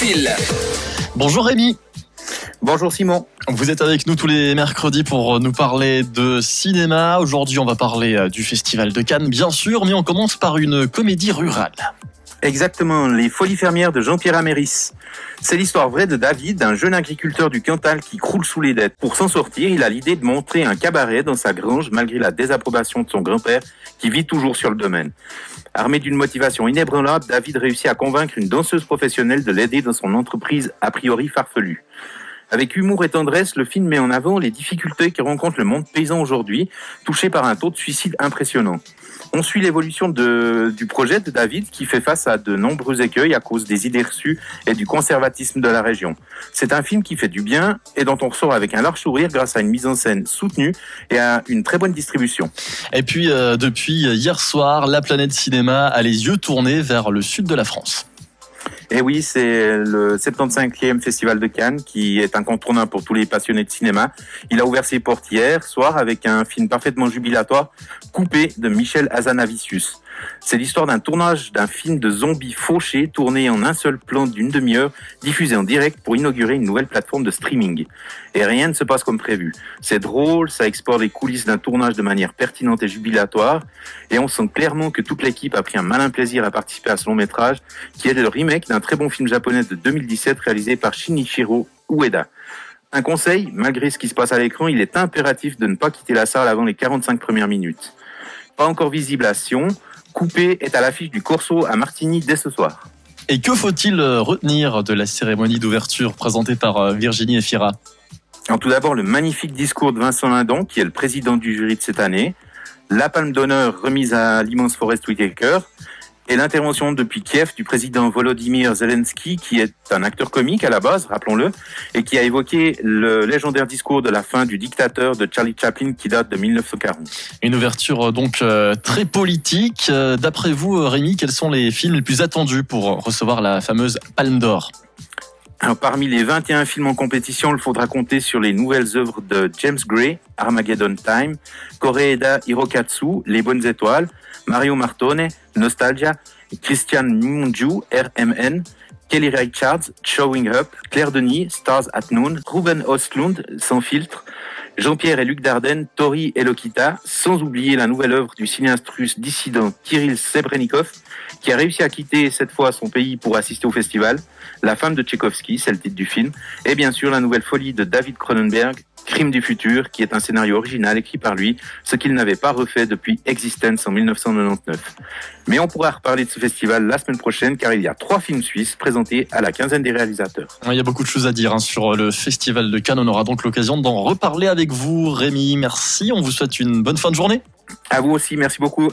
cinéphile. Bonjour Rémi. Bonjour Simon. Vous êtes avec nous tous les mercredis pour nous parler de cinéma. Aujourd'hui, on va parler du Festival de Cannes, bien sûr, mais on commence par une comédie rurale. Exactement, Les Folies fermières de Jean-Pierre Améris. C'est l'histoire vraie de David, un jeune agriculteur du Cantal qui croule sous les dettes. Pour s'en sortir, il a l'idée de monter un cabaret dans sa grange malgré la désapprobation de son grand-père qui vit toujours sur le domaine. Armé d'une motivation inébranlable, David réussit à convaincre une danseuse professionnelle de l'aider dans son entreprise a priori farfelue. Avec humour et tendresse, le film met en avant les difficultés que rencontre le monde paysan aujourd'hui, touché par un taux de suicide impressionnant. On suit l'évolution du projet de David qui fait face à de nombreux écueils à cause des idées reçues et du conservatisme de la région. C'est un film qui fait du bien et dont on ressort avec un large sourire grâce à une mise en scène soutenue et à une très bonne distribution. Et puis, depuis hier soir, la Planète Cinéma a les yeux tournés vers le sud de la France. Et oui, c'est le 75e Festival de Cannes qui est incontournable pour tous les passionnés de cinéma. Il a ouvert ses portes hier soir avec un film parfaitement jubilatoire, Coupé de Michel Hazanavicius. C'est l'histoire d'un tournage d'un film de zombies fauchés tourné en un seul plan d'une demi-heure, diffusé en direct pour inaugurer une nouvelle plateforme de streaming. Et rien ne se passe comme prévu. C'est drôle, ça explore les coulisses d'un tournage de manière pertinente et jubilatoire, et on sent clairement que toute l'équipe a pris un malin plaisir à participer à ce long métrage, qui est le remake d'un très bon film japonais de 2017 réalisé par Shinichiro Ueda. Un conseil, malgré ce qui se passe à l'écran, il est impératif de ne pas quitter la salle avant les 45 premières minutes. Pas encore visible à Sion, Coupé est à l'affiche du Corso à Martigny dès ce soir. Et que faut-il retenir de la cérémonie d'ouverture présentée par Virginie Efira ? Alors, tout d'abord, le magnifique discours de Vincent Lindon, qui est le président du jury de cette année, la palme d'honneur remise à l'immense Forest Whitaker, et l'intervention depuis Kiev du président Volodymyr Zelensky, qui est un acteur comique à la base, rappelons-le, et qui a évoqué le légendaire discours de la fin du dictateur de Charlie Chaplin qui date de 1940. Une ouverture donc très politique. D'après vous, Rémi, quels sont les films les plus attendus pour recevoir la fameuse Palme d'Or ? Alors, parmi les 21 films en compétition, il faudra compter sur les nouvelles œuvres de James Gray, Armageddon Time, Koreeda Hirokatsu, Les Bonnes Étoiles, Mario Martone, Nostalgia, Christian Mungiu, RMN, Kelly Reichardt, Showing Up, Claire Denis, Stars at Noon, Ruben Östlund, Sans filtre, Jean-Pierre et Luc Dardenne, Tori et Lokita, sans oublier la nouvelle œuvre du cinéaste russe dissident Kirill Sebrennikov, qui a réussi à quitter cette fois son pays pour assister au festival, La femme de Tchaïkovski, c'est le titre du film, et bien sûr la nouvelle folie de David Cronenberg, Crime du futur, qui est un scénario original écrit par lui, ce qu'il n'avait pas refait depuis Existence en 1999. Mais on pourra reparler de ce festival la semaine prochaine, car il y a 3 films suisses présentés à la quinzaine des réalisateurs. Il y a beaucoup de choses à dire sur le Festival de Cannes. On aura donc l'occasion d'en reparler avec vous, Rémi. Merci, on vous souhaite une bonne fin de journée. À vous aussi, merci beaucoup.